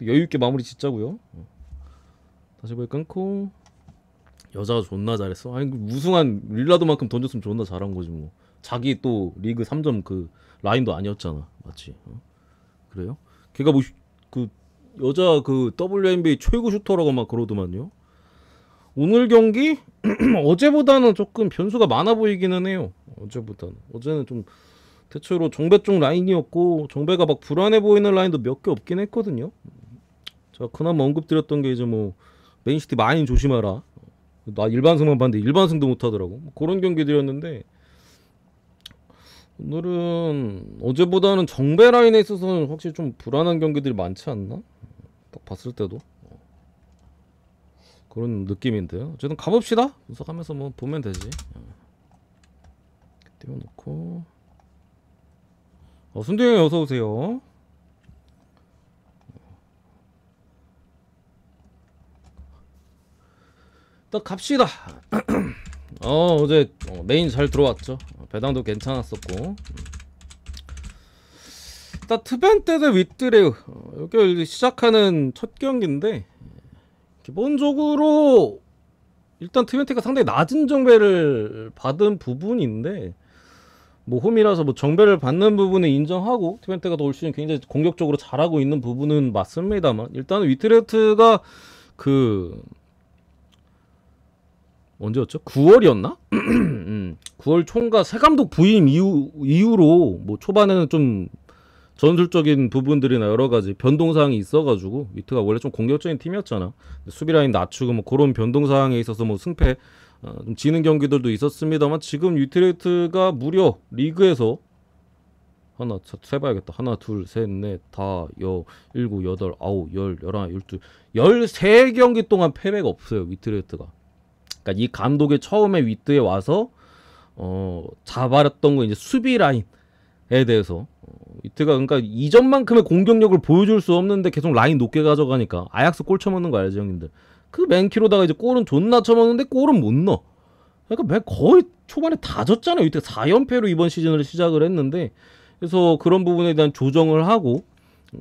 여유있게 마무리 짓자고요. 다시 볼 끊고. 여자가 존나 잘했어. 아니 우승한 릴라드만큼 던졌으면 존나 잘한 거지 뭐. 자기 또 리그 3점 그 라인도 아니었잖아. 맞지? 그래요? 걔가 뭐 그 여자 그 WNBA 최고 슈터라고 막 그러더만요. 오늘 경기 어제보다는 조금 변수가 많아 보이기는 해요. 어제보다는. 어제는 좀 대체로 정배 쪽 라인이었고 정배가 막 불안해 보이는 라인도 몇 개 없긴 했거든요. 제가 그나마 언급드렸던 게 이제 뭐 맨시티 많이 조심하라. 나 일반승만 봤는데 일반승도 못하더라고. 뭐 그런 경기들이었는데 오늘은 어제보다는 정배 라인에 있어서는 확실히 좀 불안한 경기들이 많지 않나? 딱 봤을 때도 그런 느낌인데요. 어쨌든 가봅시다. 분석하면서 뭐 보면 되지. 띄워놓고 순둥이 형이 어서오세요. 딱 갑시다. 어제 메인 잘 들어왔죠. 배당도 괜찮았었고. 일단 트벤테 대 윗드레우 여기 시작하는 첫 경기인데 기본적으로 일단 트벤테가 상당히 낮은 정배를 받은 부분인데 뭐 홈이라서 뭐 정배를 받는 부분은 인정하고 트벤테가 올 시즌 굉장히 공격적으로 잘하고 있는 부분은 맞습니다만 일단은 윗드레우트가 그 언제였죠? 9월이었나? 9월 총과 새 감독 부임 이후로 뭐 초반에는 좀 전술적인 부분들이나 여러 가지 변동사항이 있어가지고 위트가 원래 좀 공격적인 팀이었잖아. 수비 라인 낮추고 뭐 그런 변동사항에 있어서 뭐 승패 좀 지는 경기들도 있었습니다만 지금 위트레이트가 무려 리그에서 하나 세봐야겠다. 하나 둘 셋 넷 다 일곱 여덟 아홉 열 열하나 열두 13경기 동안 패배가 없어요. 위트레이트가. 그러니까 이 감독이 처음에 위트에 와서 잡아렸던 거 이제 수비 라인에 대해서 위트가 그러니까 이전만큼의 공격력을 보여줄 수 없는데 계속 라인 높게 가져가니까 아약스 골 쳐먹는 거 알죠 형님들? 그 맨키로다가 이제 골은 존나 쳐먹는데 골은 못 넣어. 그러니까 거의 초반에 다 졌잖아요. 위트가 4연패로 이번 시즌을 시작을 했는데 그래서 그런 부분에 대한 조정을 하고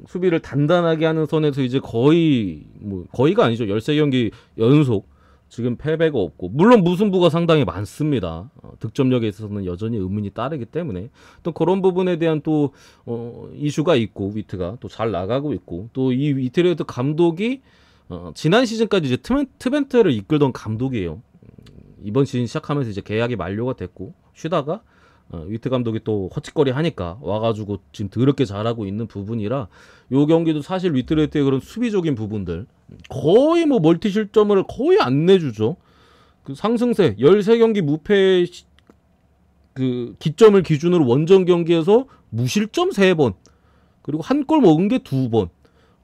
수비를 단단하게 하는 선에서 이제 거의가 아니죠. 13경기 연속 지금 패배가 없고 물론 무승부가 상당히 많습니다. 득점력에 있어서는 여전히 의문이 따르기 때문에 또 그런 부분에 대한 또 이슈가 있고 위트가 또 잘 나가고 있고 또 이 위트레이트 감독이 지난 시즌까지 이제 트벤테를 이끌던 감독이에요. 이번 시즌 시작하면서 이제 계약이 만료가 됐고 쉬다가 위트 감독이 또 허짓거리 하니까 와가지고 지금 더럽게 잘하고 있는 부분이라 요 경기도 사실 위트레이트의 그런 수비적인 부분들 거의 뭐 멀티 실점을 거의 안 내주죠. 그 상승세 13경기 무패 그 기점을 기준으로 원정 경기에서 무실점 3번 그리고 한 골 먹은 게 2번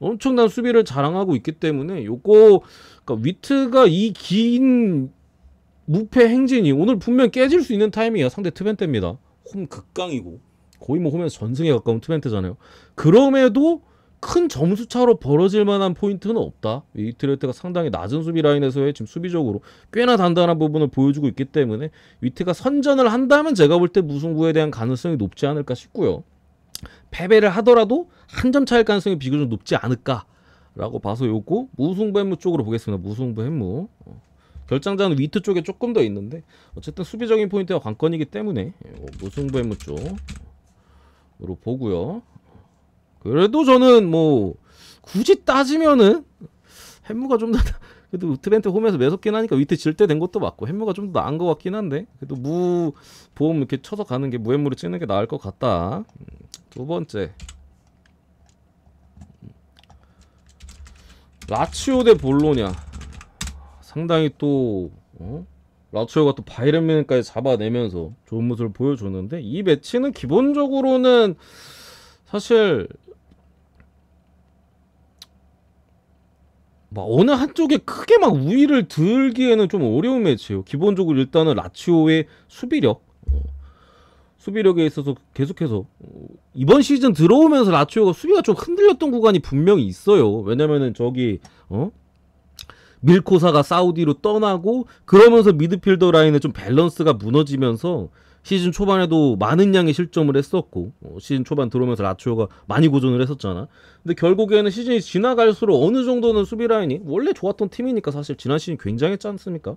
엄청난 수비를 자랑하고 있기 때문에 요거 그러니까 위트가 이 긴 무패 행진이 오늘 분명 깨질 수 있는 타이밍이야. 상대 트벤테입니다. 홈 극강이고 거의 뭐 홈에서 전승에 가까운 트벤테잖아요. 그럼에도 큰 점수차로 벌어질 만한 포인트는 없다. 위트레이트가 상당히 낮은 수비 라인에서의 지금 수비적으로 꽤나 단단한 부분을 보여주고 있기 때문에 위트가 선전을 한다면 제가 볼 때 무승부에 대한 가능성이 높지 않을까 싶고요. 패배를 하더라도 한 점 차일 가능성이 비교적 높지 않을까라고 봐서 요거 무승부 햄무 쪽으로 보겠습니다. 무승부 햄무. 결장자는 위트 쪽에 조금 더 있는데 어쨌든 수비적인 포인트가 관건이기 때문에 무승부 햄무 쪽으로 보고요. 그래도 저는 뭐 굳이 따지면은 햄무가 좀 더 그래도 트벤트 홈에서 매섭긴 하니까 위트 질 때 된 것도 맞고 햄무가 좀 더 나은 것 같긴 한데 그래도 무 보험 이렇게 쳐서 가는 게 무햄무를 찍는 게 나을 것 같다. 두 번째 라치오 대 볼로냐 상당히 또 라치오가 또 바이에른 뮌헨까지 잡아내면서 좋은 모습을 보여줬는데 이 매치는 기본적으로는 사실 막 어느 한쪽에 크게 막 우위를 들기에는 좀 어려운 매치예요. 기본적으로 일단은 라치오의 수비력에 있어서 계속해서 이번 시즌 들어오면서 라치오가 수비가 좀 흔들렸던 구간이 분명히 있어요. 왜냐면은 저기 밀코사가 사우디로 떠나고 그러면서 미드필더 라인의 좀 밸런스가 무너지면서 시즌 초반에도 많은 양의 실점을 했었고 시즌 초반 들어오면서 라치오가 많이 고전을 했었잖아. 근데 결국에는 시즌이 지나갈수록 어느 정도는 수비 라인이 원래 좋았던 팀이니까 사실 지난 시즌 굉장했지 않습니까?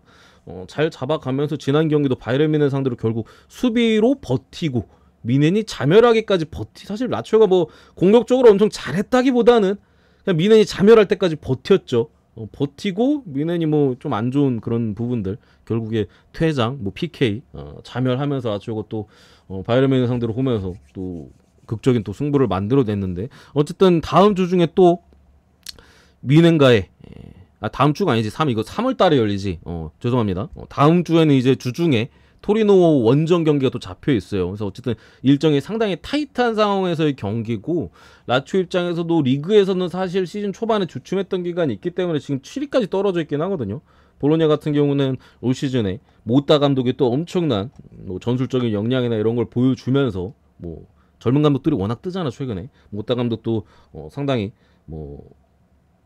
잘 잡아가면서 지난 경기도 바이에른 뮌헨 상대로 결국 수비로 버티고 미넨이 자멸하기까지 사실 라치오가 뭐 공격적으로 엄청 잘했다기보다는 그냥 미넨이 자멸할 때까지 버텼죠. 버티고 미넨이 뭐 좀 안 좋은 그런 부분들 결국에 퇴장, 뭐 PK 자멸하면서 라치오가 또 바이에른 뮌헨 상대로 홈에서 또 극적인 또 승부를 만들어냈는데 어쨌든 다음 주 중에 또 미넨과의 다음 주가 아니지 이거 3월 달에 열리지 죄송합니다. 다음 주에는 이제 주중에 토리노 원정 경기가 또 잡혀 있어요. 그래서 어쨌든 일정이 상당히 타이트한 상황에서의 경기고 라치오 입장에서도 리그에서는 사실 시즌 초반에 주춤했던 기간이 있기 때문에 지금 7위까지 떨어져 있긴 하거든요. 볼로냐 같은 경우는 올 시즌에 모타 감독이 또 엄청난 뭐 전술적인 역량이나 이런 걸 보여주면서 뭐 젊은 감독들이 워낙 뜨잖아 최근에. 모타 감독도 상당히 뭐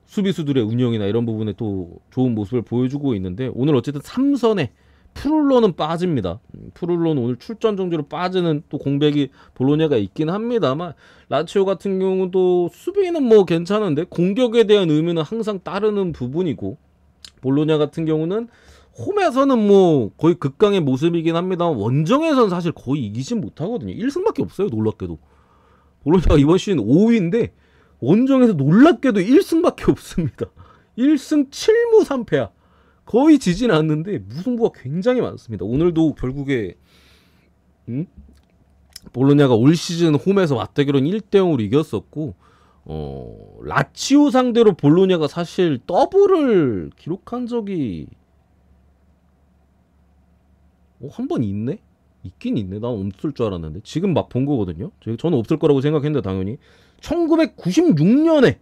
수비수들의 운영이나 이런 부분에 또 좋은 모습을 보여주고 있는데 오늘 어쨌든 3선에 프룰로는 빠집니다. 프룰로는 오늘 출전 정지로 빠지는 또 공백이 볼로냐가 있긴 합니다만 라치오 같은 경우도 수비는 뭐 괜찮은데 공격에 대한 의미는 항상 따르는 부분이고 볼로냐 같은 경우는 홈에서는 뭐 거의 극강의 모습이긴 합니다만 원정에서는 사실 거의 이기진 못하거든요. 1승밖에 없어요. 놀랍게도. 볼로냐가 이번 시즌 5위인데 원정에서 놀랍게도 1승밖에 없습니다. 1승 7무 3패야. 거의 지진 않는데 무승부가 굉장히 많습니다. 오늘도 결국에 볼로냐가 올 시즌 홈에서 맞대결은 1대0으로 이겼었고 라치오 상대로 볼로냐가 사실 더블을 기록한 적이 한 번 있네? 있긴 있네. 난 없을 줄 알았는데 지금 막 본 거거든요. 저는 없을 거라고 생각했는데 당연히 1996년에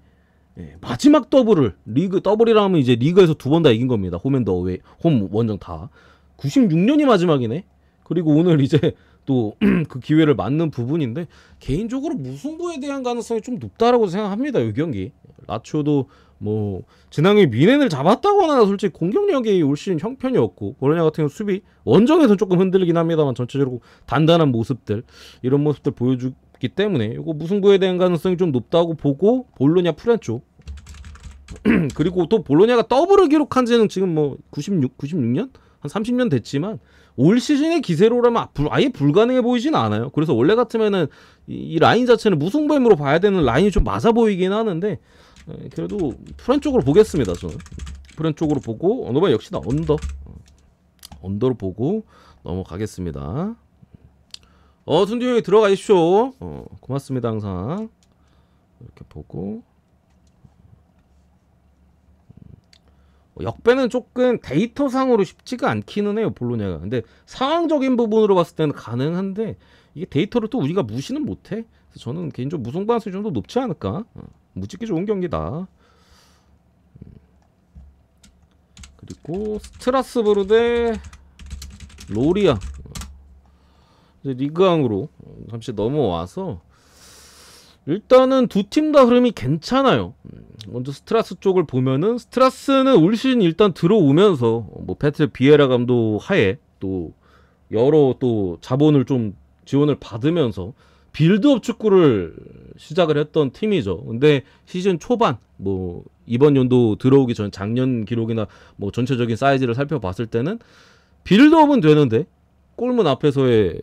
마지막 더블을 리그 더블이라 하면 이제 리그에서 두 번 다 이긴 겁니다. 홈앤더 어웨이, 홈 원정 다. 96년이 마지막이네. 그리고 오늘 이제 또 그 기회를 맞는 부분인데 개인적으로 무승부에 대한 가능성이 좀 높다라고 생각합니다. 이 경기. 라치오도 뭐 지난해 미넨을 잡았다거나 솔직히 공격력이 올 시즌 형편이었고 볼로냐 같은 경우 수비 원정에서 조금 흔들리긴 합니다만 전체적으로 단단한 모습들 이런 모습들 보여주기 때문에 이거 무승부에 대한 가능성이 좀 높다고 보고 볼로냐 프렌초 그리고 또 볼로냐가 더블을 기록한 지는 지금 뭐 96년? 한 30년 됐지만 올 시즌의 기세로라면 아예 불가능해 보이진 않아요. 그래서 원래 같으면은 이 라인 자체는 무승부임으로 봐야 되는 라인이 좀 맞아 보이긴 하는데 그래도 프렌 쪽으로 보겠습니다. 저는 프렌 쪽으로 보고 너만 역시나 언더로 보고 넘어가겠습니다. 순두 형이 들어가십시오. 고맙습니다. 항상 이렇게 보고 역배는 조금 데이터상으로 쉽지가 않기는 해요. 볼로냐가. 근데 상황적인 부분으로 봤을 때는 가능한데 이게 데이터를 또 우리가 무시는 못해. 그래서 저는 개인적으로 무승부 가능성이 좀 더 높지 않을까. 무지개 좋은 경기다. 그리고 스트라스부르 대 로리아 이제 리그왕으로 잠시 넘어와서 일단은 두 팀 다 흐름이 괜찮아요. 먼저 스트라스 쪽을 보면은 스트라스는 올 시즌 일단 들어오면서 뭐 페트 비에라 감독 하에 또 여러 또 자본을 좀 지원을 받으면서 빌드업 축구를 시작을 했던 팀이죠. 근데 시즌 초반 뭐 이번 연도 들어오기 전 작년 기록이나 뭐 전체적인 사이즈를 살펴봤을 때는 빌드업은 되는데 골문 앞에서의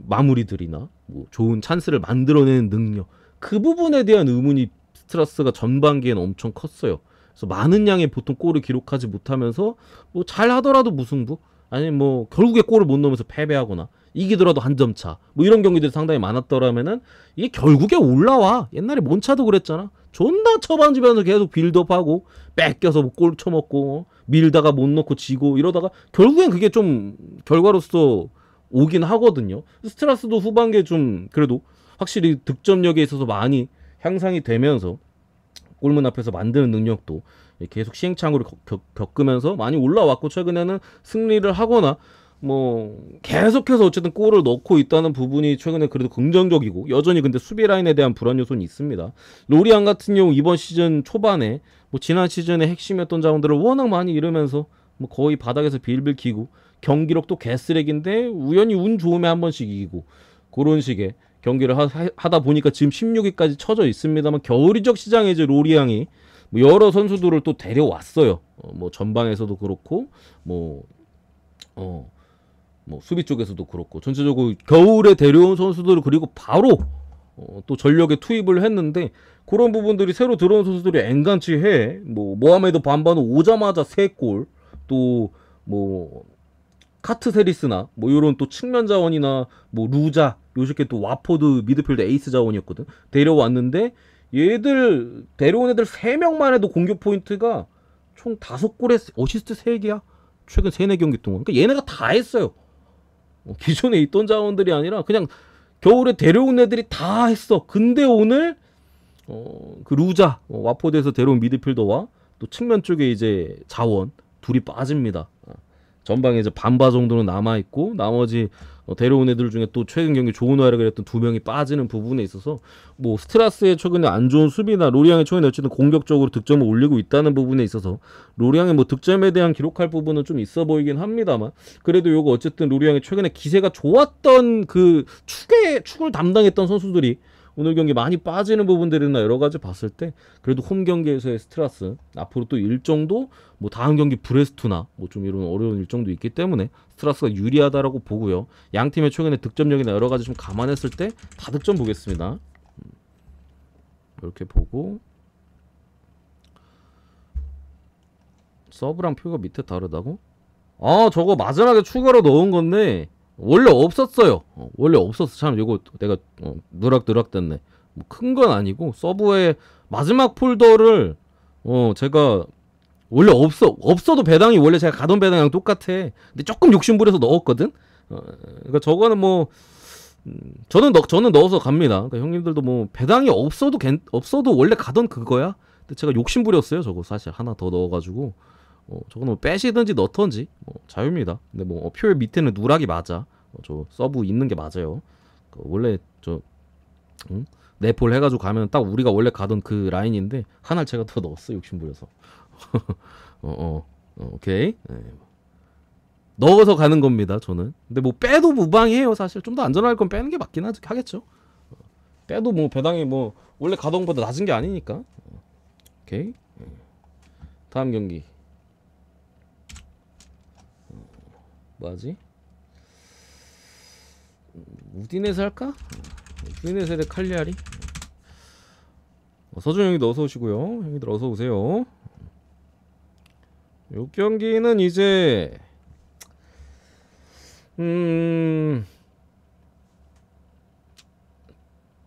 마무리들이나 뭐 좋은 찬스를 만들어내는 능력 그 부분에 대한 의문이 스트라스가 전반기에는 엄청 컸어요. 그래서 많은 양의 보통 골을 기록하지 못하면서 뭐 잘하더라도 무승부 아니면 뭐 결국에 골을 못 넣으면서 패배하거나 이기더라도 한 점 차 뭐 이런 경기들이 상당히 많았더라면은 이게 결국에 올라와. 옛날에 몬차도 그랬잖아. 존나 처반지면서 계속 빌드업하고 뺏겨서 뭐 골 쳐먹고 밀다가 못 넣고 지고 이러다가 결국엔 그게 좀 결과로서 오긴 하거든요. 스트라스도 후반기에 좀 그래도 확실히 득점력에 있어서 많이 향상이 되면서 골문 앞에서 만드는 능력도 계속 시행착오를 겪으면서 많이 올라왔고 최근에는 승리를 하거나 뭐 계속해서 어쨌든 골을 넣고 있다는 부분이 최근에 그래도 긍정적이고 여전히 근데 수비 라인에 대한 불안 요소는 있습니다. 로리안 같은 경우 이번 시즌 초반에 뭐 지난 시즌의 핵심이었던 자원들을 워낙 많이 잃으면서 뭐 거의 바닥에서 빌빌 기고 경기력도 개쓰레기인데 우연히 운 좋으면 한 번씩 이기고 그런 식의 경기를 하다 보니까 지금 16위까지 쳐져 있습니다만 겨울 이적 시장에 이제 로리앙이 뭐 여러 선수들을 또 데려왔어요. 뭐 전방에서도 그렇고 뭐 수비 쪽에서도 그렇고 전체적으로 겨울에 데려온 선수들을 그리고 바로 또 전력에 투입을 했는데 그런 부분들이 새로 들어온 선수들이 앵간치 해. 뭐 모하메드 반바는 오자마자 3골 또 뭐 카트세리스나 뭐 이런 또 측면 자원이나 뭐 루자 요새께 또 와포드 미드필드 에이스 자원이었거든. 데려왔는데 얘들 데려온 애들 3명만 해도 공격 포인트가 총 5골에 어시스트 3개야. 최근 3, 4경기 동안. 그러니까 얘네가 다 했어요. 기존에 있던 자원들이 아니라 그냥 겨울에 데려온 애들이 다 했어. 근데 오늘 그 루자 와포드에서 데려온 미드필더와 또 측면 쪽에 이제 자원 둘이 빠집니다. 전방에 이제 반바 정도는 남아 있고 나머지 데려온 애들 중에 또 최근 경기 좋은 활약을 했던 2명이 빠지는 부분에 있어서 뭐 스트라스의 최근에 안 좋은 수비나 로리앙의 최근에 어쨌든 공격적으로 득점을 올리고 있다는 부분에 있어서 로리앙의 뭐 득점에 대한 기록할 부분은 좀 있어 보이긴 합니다만 그래도 요거 어쨌든 로리앙의 최근에 기세가 좋았던 그 축을 담당했던 선수들이 오늘 경기 많이 빠지는 부분들이나 여러 가지 봤을 때 그래도 홈 경기에서의 스트라스 앞으로 또 일정도 뭐 다음 경기 브레스트나 뭐 좀 이런 어려운 일정도 있기 때문에 스트라스가 유리하다라고 보고요. 양 팀의 최근의 득점력이나 여러 가지 좀 감안했을 때 다득점 보겠습니다. 이렇게 보고 서브랑 표가 밑에 다르다고? 아 저거 마지막에 추가로 넣은 건데 원래 없었어요. 원래 없었어. 참 이거 내가 누락누락 됐네. 뭐 큰 건 아니고 서브의 마지막 폴더를 제가 원래 없어도 배당이 원래 제가 가던 배당이랑 똑같아. 근데 조금 욕심부려서 넣었거든. 그러니까 저거는 뭐 저는 넣어서 갑니다. 그러니까 형님들도 뭐 배당이 없어도 원래 가던 그거야. 근데 제가 욕심부렸어요. 저거 사실 하나 더 넣어가지고. 저거는 뭐 빼시든지 넣던지 뭐 자유입니다. 근데 뭐 표의 밑에는 누락이 맞아. 저 서브 있는 게 맞아요. 원래 저 네폴 해가지고 가면 딱 우리가 원래 가던 그 라인인데 하나를 제가 더 넣었어 욕심부려서. 오케이. 네. 넣어서 가는 겁니다. 저는. 근데 뭐 빼도 무방해요. 사실 좀 더 안전할 건 빼는 게 맞긴 하겠죠. 빼도 뭐 배당이 뭐 원래 가던 것보다 낮은 게 아니니까. 오케이. 다음 경기. 뭐하지? 우디네스 할까? 우디네스 대 칼리아리. 서준 형님도 어서 오시고요. 형님들 어서 오세요. 요 경기는 이제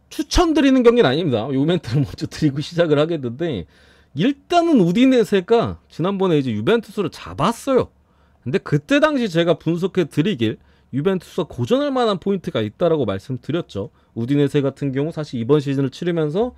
추천드리는 경기는 아닙니다. 요 멘트를 먼저 드리고 시작을 하겠는데 일단은 우디네세가 지난번에 이제 유벤투스를 잡았어요. 근데 그때 당시 제가 분석해 드리길 유벤투스가 고전할 만한 포인트가 있다라고 말씀드렸죠. 우디네세 같은 경우 사실 이번 시즌을 치르면서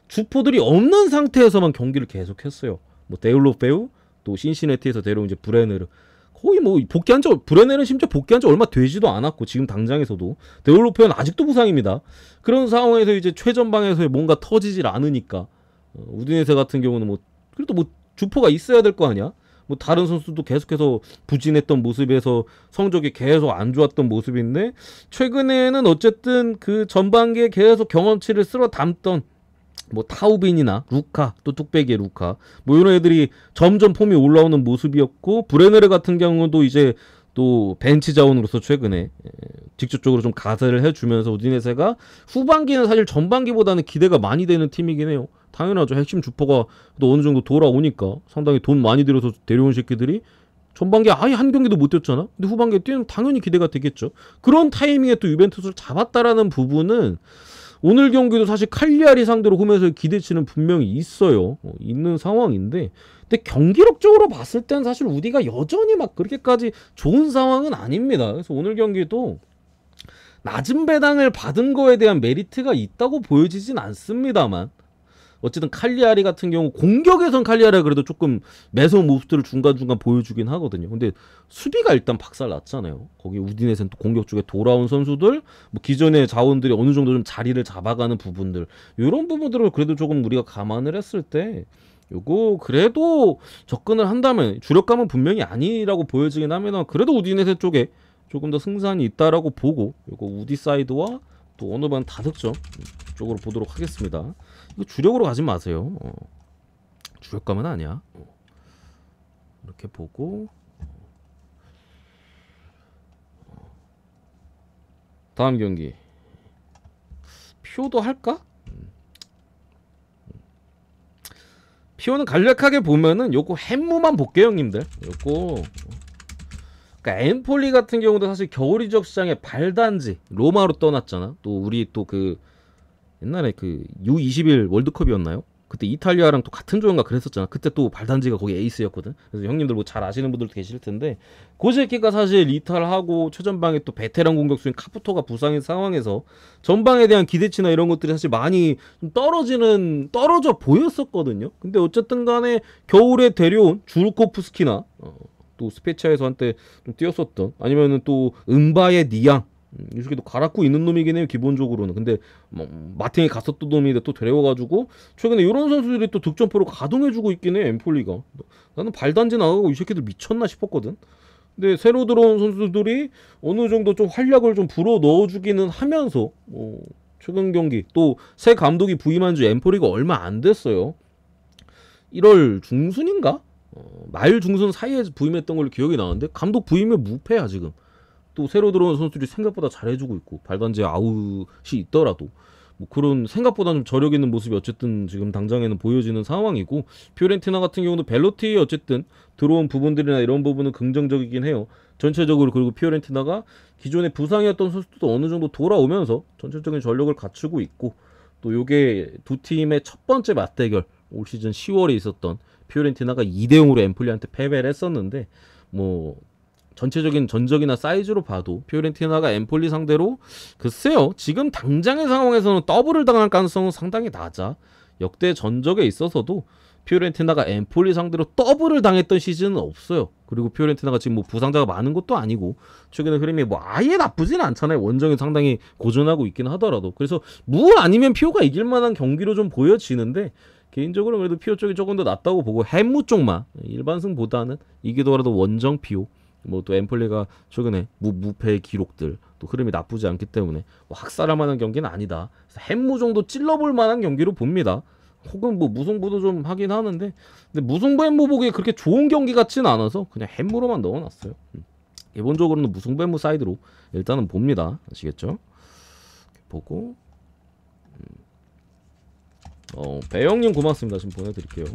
주포들이 없는 상태에서만 경기를 계속했어요. 뭐 데울로페우 또 신시내티에서 데려온 이제 브레네르 거의 뭐 복귀한 지 브레네르는 심지어 복귀한 지 얼마 되지도 않았고 지금 당장에서도 데울로페우는 아직도 부상입니다. 그런 상황에서 이제 최전방에서 뭔가 터지질 않으니까 우디네세 같은 경우는 뭐 그래도 뭐 주포가 있어야 될 거 아니야. 뭐 다른 선수도 계속해서 부진했던 모습에서 성적이 계속 안 좋았던 모습인데 최근에는 어쨌든 그 전반기에 계속 경험치를 쓸어 담던 뭐 타우빈이나 루카 또 뚝배기의 루카 뭐 이런 애들이 점점 폼이 올라오는 모습이었고 브레네르 같은 경우도 이제 또 벤치 자원으로서 최근에 직접적으로 좀 가세를 해주면서 우디네세가 후반기는 사실 전반기보다는 기대가 많이 되는 팀이긴 해요. 당연하죠. 핵심 주포가 또 어느 정도 돌아오니까 상당히 돈 많이 들여서 데려온 새끼들이 전반기에 아예 한 경기도 못 뛰었잖아. 근데 후반기에 뛰면 당연히 기대가 되겠죠. 그런 타이밍에 또 유벤투스를 잡았다라는 부분은 오늘 경기도 사실 칼리아리 상대로 홈에서의 기대치는 분명히 있어요. 있는 상황인데 근데 경기력적으로 봤을 땐 사실 우디가 여전히 막 그렇게까지 좋은 상황은 아닙니다. 그래서 오늘 경기도 낮은 배당을 받은 거에 대한 메리트가 있다고 보여지진 않습니다만 어쨌든 칼리아리 같은 경우 공격에선 칼리아리가 그래도 조금 매서운 모습들을 중간중간 보여주긴 하거든요. 근데 수비가 일단 박살 났잖아요. 거기 우디네스는 또 공격 쪽에 돌아온 선수들 뭐 기존의 자원들이 어느 정도 좀 자리를 잡아가는 부분들 이런 부분들을 그래도 조금 우리가 감안을 했을 때 요거 그래도 접근을 한다면 주력감은 분명히 아니라고 보여지긴 하면 그래도 우디네세 쪽에 조금 더 승산이 있다라고 보고 요거 우디 사이드와 또 어느 반 다득점 쪽으로 보도록 하겠습니다. 이거 주력으로 가지 마세요. 주력감은 아니야. 이렇게 보고 다음 경기 피오도 할까? 피오는 간략하게 보면은 요거 햄무만 볼게요 형님들. 요거 그러니까 엠폴리 같은 경우도 사실 겨울 이적 시장의 발단지 로마로 떠났잖아. 또 우리 또 그 옛날에 그 U21 월드컵이었나요? 그때 이탈리아랑 또 같은 조인가 그랬었잖아. 그때 또 발단지가 거기 에이스였거든. 그래서 형님들 뭐 잘 아시는 분들도 계실 텐데 그 새끼가 사실 이탈하고 최전방에 또 베테랑 공격수인 카푸토가 부상인 상황에서 전방에 대한 기대치나 이런 것들이 사실 많이 좀 떨어져 보였었거든요. 근데 어쨌든 간에 겨울에 데려온 주르코프스키나 또 스페치아에서 한때 좀 뛰었었던 아니면은 또 은바의 니앙 이 새끼도 갈아고 있는 놈이긴 해요 기본적으로는. 근데 뭐 마팅에 갔었던 놈인데 또 데려와가지고 최근에 이런 선수들이 또 득점포로 가동해주고 있긴 해 엠폴리가. 나는 발단지 나가고 이 새끼들 미쳤나 싶었거든. 근데 새로 들어온 선수들이 어느 정도 좀 활약을 좀 불어 넣어주기는 하면서 최근 경기 또 새 감독이 부임한 지 엠폴리가 얼마 안 됐어요. 1월 중순인가? 말 중순 사이에 부임했던 걸로 기억이 나는데 감독 부임에 무패야 지금. 또 새로 들어온 선수들이 생각보다 잘해주고 있고 발단지에 아웃이 있더라도 뭐 그런 생각보다 좀 저력 있는 모습이 어쨌든 지금 당장에는 보여지는 상황이고 피오렌티나 같은 경우도 벨로티 어쨌든 들어온 부분들이나 이런 부분은 긍정적이긴 해요. 전체적으로. 그리고 피오렌티나가 기존에 부상이었던 선수도 어느 정도 돌아오면서 전체적인 전력을 갖추고 있고 또 요게 두 팀의 첫 번째 맞대결 올 시즌 10월에 있었던 피오렌티나가 2대0으로 엠폴리한테 패배를 했었는데 뭐 전체적인 전적이나 사이즈로 봐도 피오렌티나가 엠폴리 상대로 글쎄요 지금 당장의 상황에서는 더블을 당할 가능성은 상당히 낮아. 역대 전적에 있어서도 피오렌티나가 엠폴리 상대로 더블을 당했던 시즌은 없어요. 그리고 피오렌티나가 지금 뭐 부상자가 많은 것도 아니고 최근에 흐름이 뭐 아예 나쁘진 않잖아요. 원정이 상당히 고전하고 있긴 하더라도. 그래서 무 아니면 피오가 이길 만한 경기로 좀 보여지는데 개인적으로 그래도 피오 쪽이 조금 더 낫다고 보고 햄무 쪽만 일반승보다는 이기더라도 원정 피오 뭐 또 엠폴리가 최근에 무패의 기록들 또 흐름이 나쁘지 않기 때문에 뭐 학살할 만한 경기는 아니다. 그래서 햄무 정도 찔러볼 만한 경기로 봅니다. 혹은 뭐 무승부도 좀 하긴 하는데 근데 무승부 햄무 보기에 그렇게 좋은 경기 같지는 않아서 그냥 햄무로만 넣어놨어요. 기본적으로는 무승부 햄무 사이드로 일단은 봅니다. 아시겠죠? 보고 배영님 고맙습니다. 지금 보내드릴게요.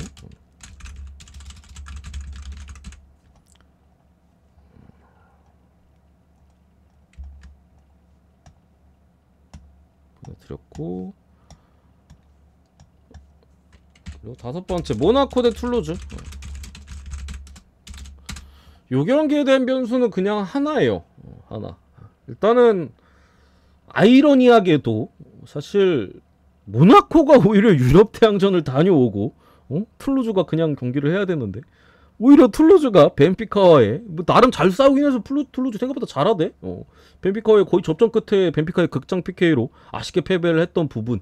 보내드렸고 그리고 다섯 번째 모나코 대 툴루즈. 요 경기에 대한 변수는 그냥 하나예요. 하나. 일단은 아이러니하게도 사실 모나코가 오히려 유럽 태양전을 다녀오고 툴루즈가 그냥 경기를 해야 되는데 오히려 툴루즈가 벤피카와의 뭐 나름 잘 싸우긴 해서 툴루즈 생각보다 잘하대. 벤피카와의 거의 접전 끝에 벤피카의 극장 PK로 아쉽게 패배를 했던 부분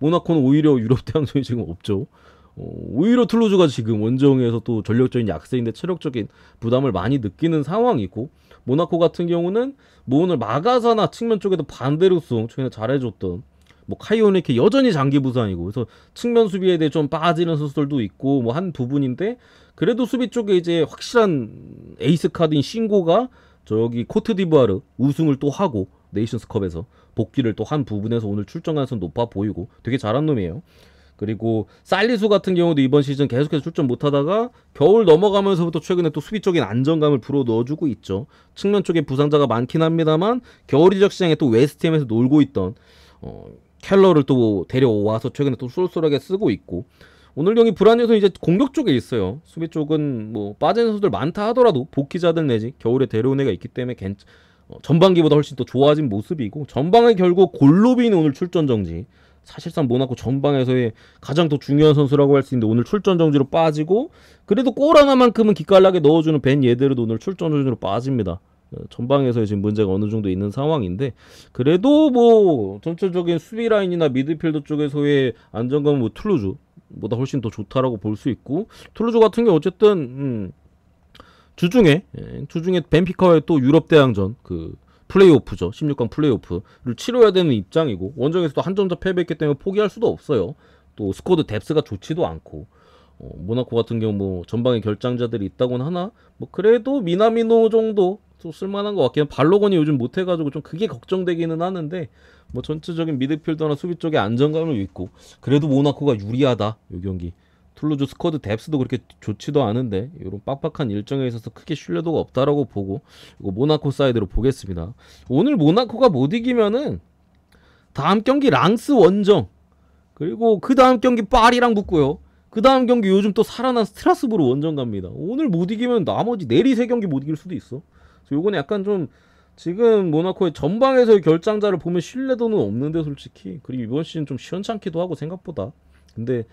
모나코는 오히려 유럽 태양전이 지금 없죠. 오히려 툴루즈가 지금 원정에서 또 전력적인 약세인데 체력적인 부담을 많이 느끼는 상황이고 모나코 같은 경우는 뭐 오늘 마가사나 측면 쪽에도 반대로서 최근에 잘해줬던 뭐 카이오네케 여전히 장기 부상이고 그래서 측면 수비에 대해 좀 빠지는 선수들도 있고 뭐 한 부분인데 그래도 수비 쪽에 이제 확실한 에이스 카드인 싱고가 저기 코트디부아르 우승을 또 하고 네이션스컵에서 복귀를 또 한 부분에서 오늘 출전 가능성 높아 보이고 되게 잘한 놈이에요. 그리고 살리수 같은 경우도 이번 시즌 계속해서 출전 못하다가 겨울 넘어가면서부터 최근에 또 수비적인 안정감을 불어 넣어주고 있죠. 측면 쪽에 부상자가 많긴 합니다만 겨울 이적 시장에 또 웨스트햄에서 놀고 있던 켈러를 또 데려와서 최근에 또 쏠쏠하게 쓰고 있고 오늘 경기 불안해서 이제 공격 쪽에 있어요. 수비 쪽은 뭐 빠진 선수들 많다 하더라도 복귀자들 내지 겨울에 데려온 애가 있기 때문에 전반기보다 훨씬 더 좋아진 모습이고 전방에 결국 골로빈이 오늘 출전 정지. 사실상 모나코 전방에서의 가장 더 중요한 선수라고 할 수 있는데 오늘 출전 정지로 빠지고 그래도 골 하나만큼은 기깔나게 넣어주는 벤 예데르도 오늘 출전 정지로 빠집니다. 전방에서의 지금 문제가 어느 정도 있는 상황인데 그래도 뭐 전체적인 수비 라인이나 미드필더 쪽에서의 안정감은 뭐 툴루즈 보다 훨씬 더 좋다라고 볼 수 있고, 툴루즈 같은 게 어쨌든 주중에 벤피카와의 또 유럽 대항전 그 플레이오프죠. 16강 플레이오프를 치러야 되는 입장이고, 원정에서도 한 점차 패배했기 때문에 포기할 수도 없어요. 또 스쿼드 뎁스가 좋지도 않고, 모나코 같은 경우 뭐 전방에 결장자들이 있다고는 하나, 뭐 그래도 미나미노 정도 또 쓸만한 것 같긴 해. 발로건이 요즘 못해가지고 좀 그게 걱정되기는 하는데, 뭐 전체적인 미드필더나 수비 쪽에 안정감을 믿고, 그래도 모나코가 유리하다 이 경기. 툴루즈 스쿼드 뎁스도 그렇게 좋지도 않은데 이런 빡빡한 일정에 있어서 크게 신뢰도가 없다라고 보고, 이거 모나코 사이드로 보겠습니다. 오늘 모나코가 못 이기면은 다음 경기 랑스 원정, 그리고 그 다음 경기 파리랑 붙고요. 그 다음 경기 요즘 또 살아난 스트라스부르 원정 갑니다. 오늘 못 이기면 나머지 내리 세 경기 못 이길 수도 있어. 그래서 요거는 약간 좀 지금 모나코의 전방에서의 결장자를 보면 신뢰도는 없는데 솔직히, 그리고 이번 시즌 좀 시원찮기도 하고 생각보다. 근데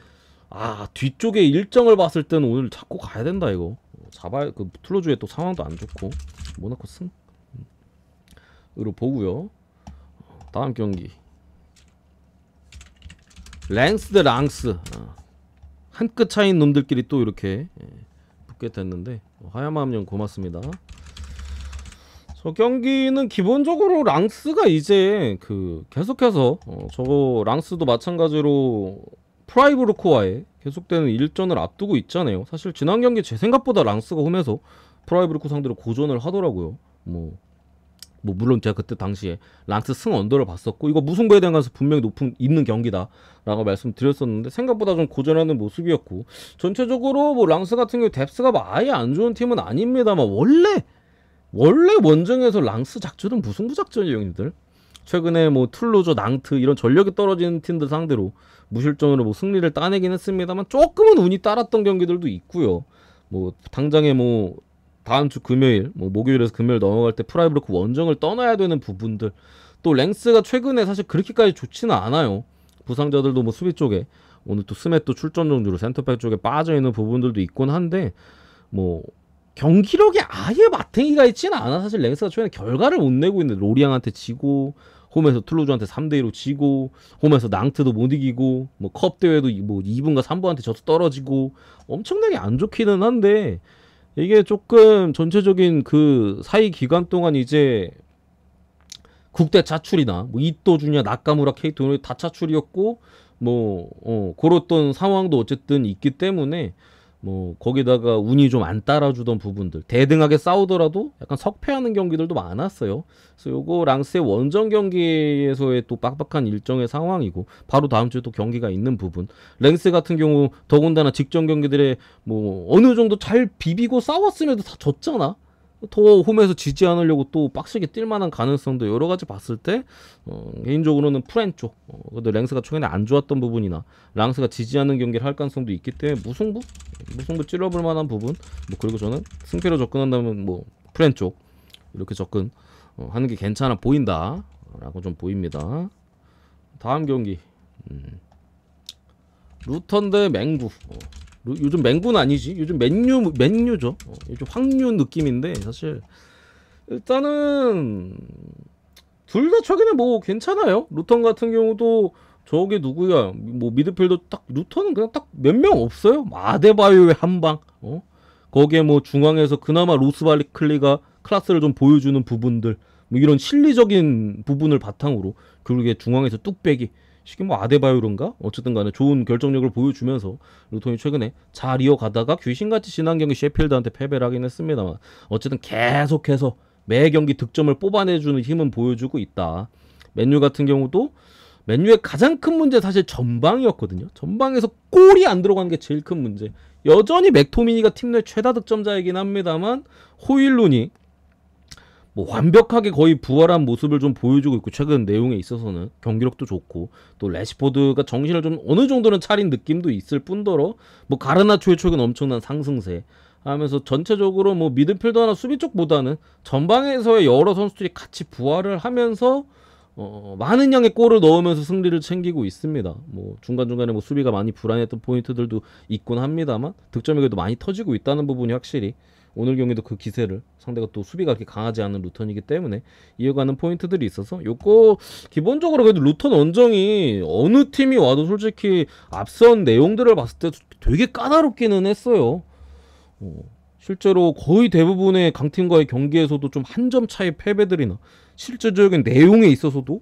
뒤쪽에 일정을 봤을 때는 오늘 잡고 가야 된다 이거. 잡아야, 그 툴루즈의 또 상황도 안 좋고 모나코 승으로 보고요. 다음 경기 랭스 대 랑스. 한 끗 차이인 놈들끼리 또 이렇게 붙게 됐는데, 하야마함 고맙습니다. 저 경기는 기본적으로 랑스가 이제 그 계속해서 저거 랑스도 마찬가지로 프라이부르크와의 계속되는 일전을 앞두고 있잖아요. 사실 지난 경기 제 생각보다 랑스가 홈에서 프라이부르크 상대로 고전을 하더라고요. 뭐 물론 제가 그때 당시에 랑스 승 언더를 봤었고, 이거 무승부에 대한 가능성 분명히 있는 경기다 라고 말씀드렸었는데, 생각보다 좀 고전하는 모습이었고, 전체적으로 뭐 랑스 같은 경우 뎁스가 뭐 아예 안 좋은 팀은 아닙니다만, 원래 원정에서 랑스 작전은 무승부 작전이에요 형님들. 최근에 뭐 툴루즈, 낭트 이런 전력이 떨어지는 팀들 상대로 무실점으로 뭐 승리를 따내긴 했습니다만, 조금은 운이 따랐던 경기들도 있고요. 뭐 당장에 뭐 다음 주 금요일, 뭐 목요일에서 금요일 넘어갈 때 프라이부르크 원정을 떠나야 되는 부분들, 또 랭스가 최근에 사실 그렇게까지 좋지는 않아요. 부상자들도 뭐 수비 쪽에 오늘 또 스맷도 출전 정주로 센터백 쪽에 빠져 있는 부분들도 있곤 한데, 뭐 경기력이 아예 마탱이가 있지는 않아. 사실 랭스가 최근에 결과를 못 내고 있는데, 로리앙한테 지고, 홈에서 툴루즈한테 3대2로 지고, 홈에서 낭트도 못 이기고, 뭐 컵 대회도 뭐 2분과 3분한테 져서 떨어지고, 엄청나게 안 좋기는 한데, 이게 조금 전체적인 그 사이 기간 동안 이제 국대 차출이나 뭐 이토 주냐, 나카무라, 케이토 다 차출이었고, 뭐 그랬던 상황도 어쨌든 있기 때문에, 뭐 거기다가 운이 좀 안 따라주던 부분들, 대등하게 싸우더라도 약간 석패하는 경기들도 많았어요. 그래서 요거 랑스의 원정 경기에서의 또 빡빡한 일정의 상황이고, 바로 다음 주에 또 경기가 있는 부분, 랭스 같은 경우 더군다나 직전 경기들에 뭐 어느 정도 잘 비비고 싸웠음에도 다 졌잖아. 더 홈에서 지지 않으려고 또 빡세게 뛸 만한 가능성도 여러 가지 봤을 때, 개인적으로는 프렌 쪽, 근데 랭스가 최근에 안 좋았던 부분이나 랑스가 지지하는 경기를 할 가능성도 있기 때문에 무승부 찔러볼 만한 부분, 뭐 그리고 저는 승패로 접근한다면 뭐 프렌 쪽 이렇게 접근 하는 게 괜찮아 보인다 라고 좀 보입니다. 다음 경기 루턴 대 맹구. 요즘 맹구는 아니지, 요즘 맨유죠. 요즘 황류 느낌인데, 사실 일단은 둘 다 최근에 뭐 괜찮아요. 루턴 같은 경우도 저게 누구야, 뭐 미드필더 딱, 루턴은 그냥 딱 몇 명 없어요. 아데바요의 한방, 거기에 뭐 중앙에서 그나마 로스발리클리가 클래스를 좀 보여주는 부분들, 뭐 이런 실리적인 부분을 바탕으로, 그리고 중앙에서 뚝배기 시기 뭐 아데바요른가? 어쨌든 간에 좋은 결정력을 보여주면서 루턴이 최근에 잘 이어가다가 귀신같이 지난 경기 셰필드한테 패배를 하긴 했습니다만, 어쨌든 계속해서 매 경기 득점을 뽑아내주는 힘은 보여주고 있다. 맨유 같은 경우도, 맨유의 가장 큰 문제 사실 전방이었거든요. 전방에서 골이 안 들어가는 게 제일 큰 문제. 여전히 맥토미니가 팀 내 최다 득점자이긴 합니다만, 호일룬이 뭐 완벽하게 거의 부활한 모습을 좀 보여주고 있고, 최근 내용에 있어서는 경기력도 좋고, 또 레시포드가 정신을 좀 어느 정도는 차린 느낌도 있을 뿐더러, 뭐 가르나초의 최근 엄청난 상승세 하면서 전체적으로 뭐 미드필더나 수비 쪽보다는 전방에서의 여러 선수들이 같이 부활을 하면서 많은 양의 골을 넣으면서 승리를 챙기고 있습니다. 뭐 중간중간에 뭐 수비가 많이 불안했던 포인트들도 있곤 합니다만, 득점이 그래도 많이 터지고 있다는 부분이 확실히 오늘 경기도 그 기세를 상대가 또 수비가 그렇게 강하지 않은 루턴이기 때문에 이어가는 포인트들이 있어서 요거 기본적으로 그래도 루턴 원정이 어느 팀이 와도 솔직히 앞선 내용들을 봤을 때 되게 까다롭기는 했어요. 실제로 거의 대부분의 강팀과의 경기에서도 좀 한 점 차이 패배들이나 실질적인 내용에 있어서도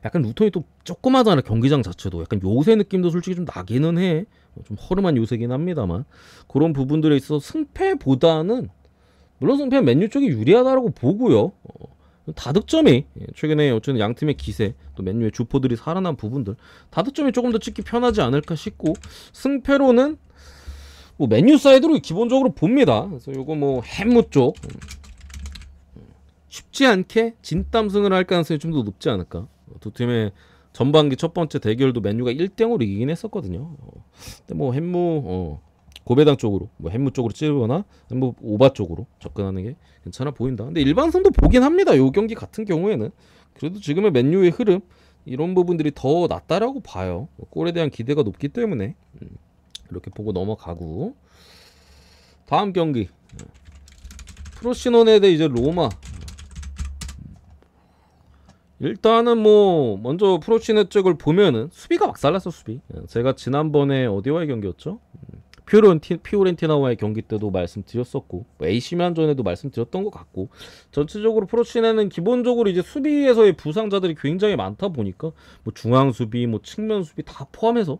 약간 루턴이 또 조그마잖아. 경기장 자체도 약간 요새 느낌도 솔직히 좀 나기는 해. 좀 허름한 요새긴 합니다만 그런 부분들에 있어서 승패보다는 물론 승패는 맨유 쪽이 유리하다라고 보고요. 다득점이 최근에 어쨌든 양 팀의 기세 또 맨유의 주포들이 살아난 부분들 다득점이 조금 더 찍기 편하지 않을까 싶고 승패로는 뭐 맨유 사이드로 기본적으로 봅니다. 그래서 요거 뭐 햄무 쪽 쉽지 않게 진땀승을 할 가능성이 좀 더 높지 않을까. 두 팀의 전반기 첫 번째 대결도 맨유가 1대0으로 이기긴 했었거든요. 근데 뭐 햄무 고배당 쪽으로 뭐 햄무 쪽으로 찌르거나 뭐 오바 쪽으로 접근하는 게 괜찮아 보인다. 근데 일반성도 보긴 합니다. 요 경기 같은 경우에는 그래도 지금의 맨유의 흐름 이런 부분들이 더 낫다라고 봐요. 골에 대한 기대가 높기 때문에 이렇게 보고 넘어가고 다음 경기 프로시노네 대 이제 로마. 일단은 뭐 먼저 프로시네 쪽을 보면은 수비가 막살났어. 수비 제가 지난번에 어디와의 경기였죠? 피오렌티나와의 경기 때도 말씀드렸었고 AC 밀란전에도 말씀드렸던 것 같고 전체적으로 프로시네는 기본적으로 이제 수비에서의 부상자들이 굉장히 많다 보니까 뭐 중앙 수비 뭐 측면 수비 다 포함해서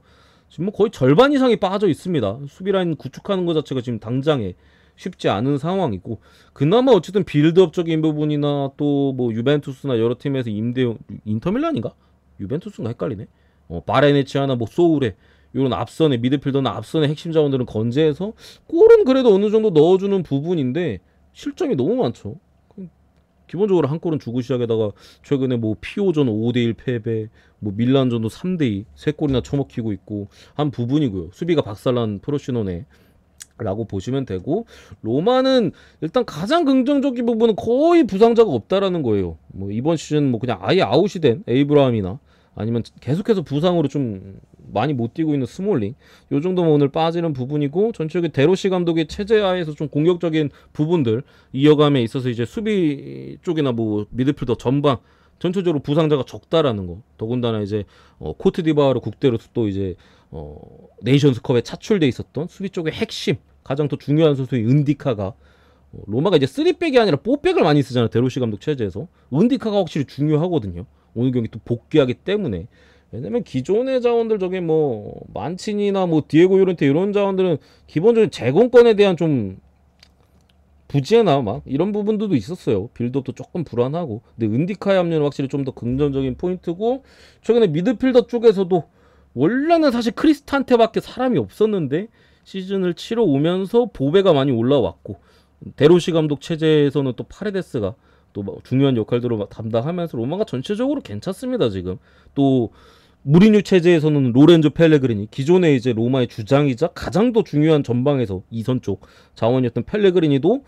지금 뭐 거의 절반 이상이 빠져 있습니다. 수비 라인 구축하는 것 자체가 지금 당장에 쉽지 않은 상황이고 그나마 어쨌든 빌드업적인 부분이나 또 뭐 유벤투스나 여러 팀에서 인터밀란인가? 유벤투스인가 헷갈리네. 바레네치아나 뭐 소울에 이런 앞선의 미드필더나 앞선의 핵심 자원들은 건재해서 골은 그래도 어느 정도 넣어주는 부분인데 실점이 너무 많죠. 기본적으로 한 골은 주고 시작에다가 최근에 뭐 피오전 5대1 패배, 뭐 밀란전도 3대2 3골이나 처먹히고 있고 한 부분이고요. 수비가 박살난 프로시노네 라고 보시면 되고 로마는 일단 가장 긍정적인 부분은 거의 부상자가 없다라는 거예요. 뭐 이번 시즌 뭐 그냥 아예 아웃이 된 에이브라함이나 아니면 계속해서 부상으로 좀 많이 못 뛰고 있는 스몰링 요 정도면 오늘 빠지는 부분이고 전체적인 데로시 감독의 체제하에서 좀 공격적인 부분들 이어감에 있어서 이제 수비 쪽이나 뭐 미드필더 전방 전체적으로 부상자가 적다라는 거. 더군다나 이제 코트디부아르 국대로서 또 이제 네이션스컵에 차출돼 있었던 수비 쪽의 핵심 가장 더 중요한 선수인 은디카가 로마가 이제 3백이 아니라 4백을 많이 쓰잖아요. 데로시 감독 체제에서 은디카가 확실히 중요하거든요. 오늘 경기 또 복귀하기 때문에 왜냐면 기존의 자원들 저게 뭐 만치니나 뭐 디에고 요렌테 이런 자원들은 기본적인 제공권에 대한 좀 부지에나 막 이런 부분들도 있었어요. 빌드업도 조금 불안하고 근데 은디카의 합류는 확실히 좀 더 긍정적인 포인트고 최근에 미드필더 쪽에서도 원래는 사실 크리스탄테밖에 사람이 없었는데 시즌을 치러 오면서 보배가 많이 올라왔고 데로시 감독 체제에서는 또 파레데스가 또 중요한 역할들을 담당하면서 로마가 전체적으로 괜찮습니다. 지금 또 무리뉴 체제에서는 로렌조 펠레그리니 기존의 이제 로마의 주장이자 가장 더 중요한 전방에서 2선 쪽 자원이었던 펠레그리니도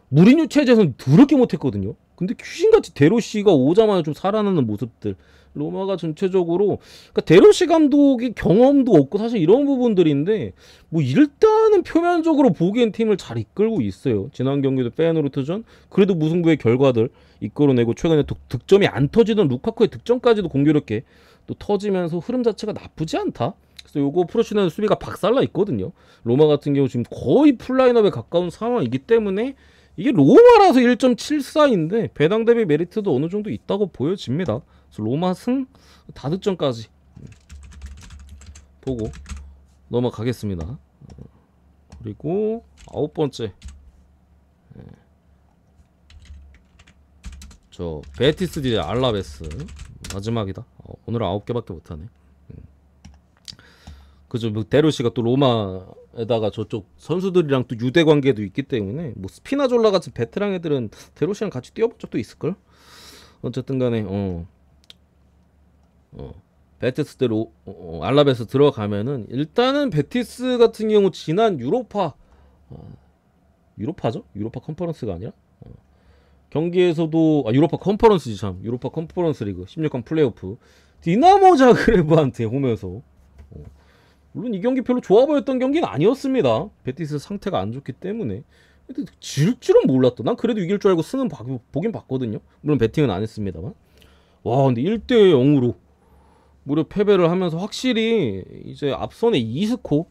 무리뉴 체제에서는 더럽게 못했거든요. 근데 귀신같이 데로시가 오자마자 좀 살아나는 모습들 로마가 전체적으로 그러니까 데로시 감독이 경험도 없고 사실 이런 부분들인데 뭐 일단은 표면적으로 보기엔 팀을 잘 이끌고 있어요. 지난 경기도 페노르트전 그래도 무승부의 결과들 이끌어내고 최근에 득점이 안 터지던 루카쿠의 득점까지도 공교롭게 또 터지면서 흐름 자체가 나쁘지 않다. 그래서 요거 프로시네는 수비가 박살나 있거든요. 로마 같은 경우 지금 거의 풀라인업에 가까운 상황이기 때문에 이게 로마라서 1.74인데 배당 대비 메리트도 어느 정도 있다고 보여집니다. 그래서 로마 승 다득점까지 보고 넘어가겠습니다. 그리고 9번째 저 베티스 디 알라베스 마지막이다. 오늘 9개밖에 못하네. 그죠. 뭐 데로시가 또 로마에다가 저쪽 선수들이랑 또 유대 관계도 있기 때문에 뭐 스피나졸라 같은 베테랑 애들은 데로시랑 같이 뛰어본 적도 있을걸. 어쨌든 간에 베티스 대로 알라베스 들어가면은 일단은 베티스 같은 경우 지난 유로파죠? 유로파 컨퍼런스가 아니라 경기에서도 유로파 컨퍼런스지 참. 유로파 컨퍼런스 리그 16강 플레이오프 디나모 자그레브한테 홈에서 물론 이 경기 별로 좋아 보였던 경기는 아니었습니다. 베티스 상태가 안 좋기 때문에 근데 질 줄은 몰랐다. 난 그래도 이길 줄 알고 승은 보긴 봤거든요. 물론 배팅은 안 했습니다만. 와, 근데 1대 0으로 무려 패배를 하면서 확실히 이제 앞선의 이스코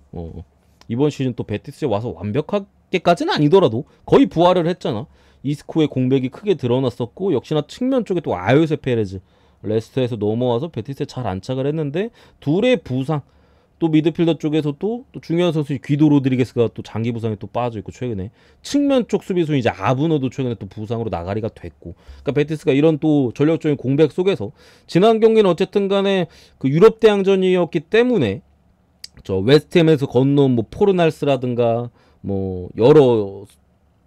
이번 시즌 또 베티스에 와서 완벽하게까지는 아니더라도 거의 부활을 했잖아. 이스코의 공백이 크게 드러났었고 역시나 측면 쪽에 또 아요세 페레즈 레스터에서 넘어와서 베티스에 잘 안착을 했는데 둘의 부상 또 미드필더 쪽에서 또 중요한 선수 귀도 로드리게스가 또 장기 부상에 또 빠져 있고 최근에 측면 쪽 수비수 이제 아브노도 최근에 또 부상으로 나가리가 됐고 그러니까 베티스가 이런 또 전력적인 공백 속에서 지난 경기는 어쨌든 간에 그 유럽 대항전이었기 때문에 저 웨스트햄에서 건너온 뭐 포르날스라든가 뭐 여러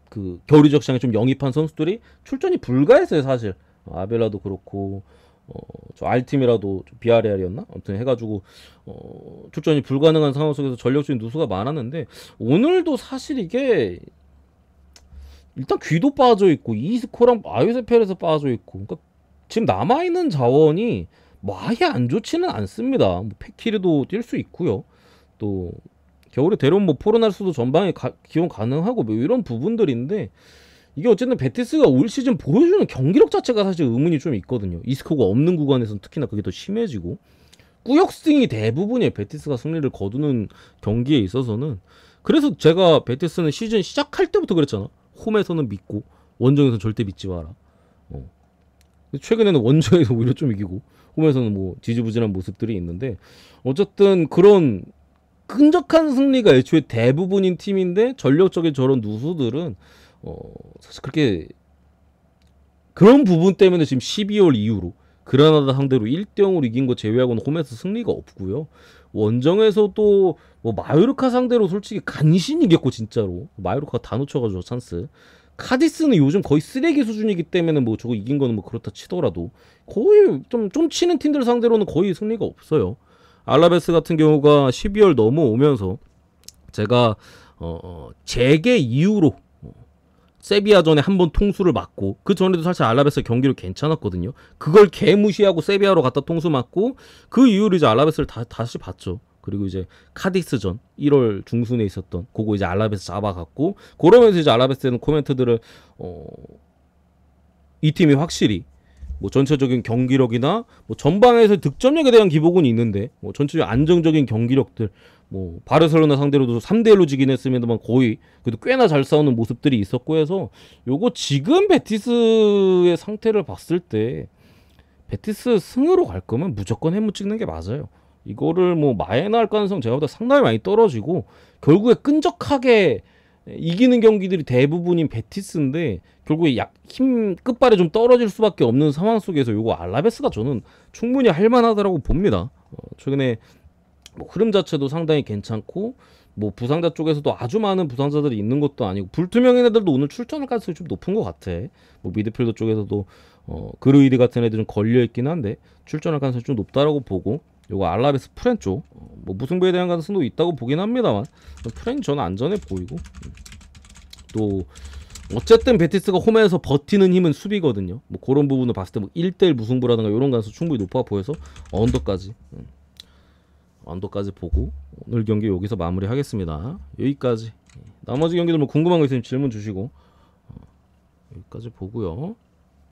그 겨울 이적 시장에 좀 영입한 선수들이 출전이 불가했어요 사실. 아벨라도 그렇고 저 알팀이라도 비아레알이었나? 아무튼 해가지고 출전이 불가능한 상황 속에서 전력적인 누수가 많았는데 오늘도 사실 이게 일단 귀도 빠져 있고 이스코랑 아유세펠에서 빠져 있고 그러니까 지금 남아 있는 자원이 뭐 아예 안 좋지는 않습니다. 뭐 페키르도 뛸 수 있고요. 또 겨울에 데려온 뭐 포르날스도 전방에 기용 가능하고 뭐 이런 부분들인데 이게 어쨌든 베티스가 올 시즌 보여주는 경기력 자체가 사실 의문이 좀 있거든요. 이스코가 없는 구간에서는 특히나 그게 더 심해지고 꾸역승이 대부분의 베티스가 승리를 거두는 경기에 있어서는 그래서 제가 베티스는 시즌 시작할 때부터 그랬잖아. 홈에서는 믿고 원정에서는 절대 믿지 마라. 최근에는 원정에서 오히려 좀 이기고 홈에서는 뭐 지지부진한 모습들이 있는데 어쨌든 그런 끈적한 승리가 애초에 대부분인 팀인데 전력적인 저런 누수들은 사실 그렇게 그런 부분 때문에 지금 12월 이후로 그라나다 상대로 1대 0으로 이긴 거 제외하고는 홈에서 승리가 없고요. 원정에서도 뭐 마요르카 상대로 솔직히 간신히 이겼고 진짜로 마요르카가 다 놓쳐가지고 찬스. 카디스는 요즘 거의 쓰레기 수준이기 때문에 뭐 저거 이긴 거는 뭐 그렇다 치더라도 거의 좀 치는 팀들 상대로는 거의 승리가 없어요. 알라베스 같은 경우가 12월 넘어오면서 제가 재개 이후로 세비야전에 한 번 통수를 맞고 그 전에도 사실 알라베스 경기를 괜찮았거든요. 그걸 개무시하고 세비야로 갔다 통수 맞고 그 이후로 이제 알라베스를 다시 봤죠. 그리고 이제 카디스전 1월 중순에 있었던 그거 이제 알라베스 잡아갔고 그러면서 이제 알라베스에는 코멘트들을 이 팀이 확실히 뭐 전체적인 경기력이나 뭐 전방에서 득점력에 대한 기복은 있는데 뭐 전체적인 안정적인 경기력들 뭐 바르셀로나 상대로도 3대1로 지긴 했으면만 거의 그래도 꽤나 잘 싸우는 모습들이 있었고 해서 요거 지금 베티스의 상태를 봤을 때 베티스 승으로 갈 거면 무조건 해무 찍는 게 맞아요. 이거를 뭐 마에나 할 가능성 제가 보다 상당히 많이 떨어지고 결국에 끈적하게 이기는 경기들이 대부분인 베티스인데 결국에 힘 끝발에 좀 떨어질 수밖에 없는 상황 속에서 요거 알라베스가 저는 충분히 할만하다라고 봅니다. 최근에 뭐 흐름 자체도 상당히 괜찮고 뭐 부상자 쪽에서도 아주 많은 부상자들이 있는 것도 아니고 불투명한 애들도 오늘 출전할 가능성이 좀 높은 것 같아. 뭐 미드필더 쪽에서도 그루이드 같은 애들은 걸려 있긴 한데 출전할 가능성이 좀 높다라고 보고 요거 알라베스 프렌 쪽 뭐 무승부에 대한 가능성도 있다고 보긴 합니다만 프렌이 저는 안전해 보이고 또 어쨌든 베티스가 홈에서 버티는 힘은 수비거든요. 뭐 그런 부분을 봤을 때 뭐 1대1 무승부라든가 이런 가능성 충분히 높아 보여서 언더까지 보고 오늘 경기 여기서 마무리하겠습니다. 여기까지. 나머지 경기들 뭐 궁금한 거 있으면 질문 주시고 여기까지 보고요.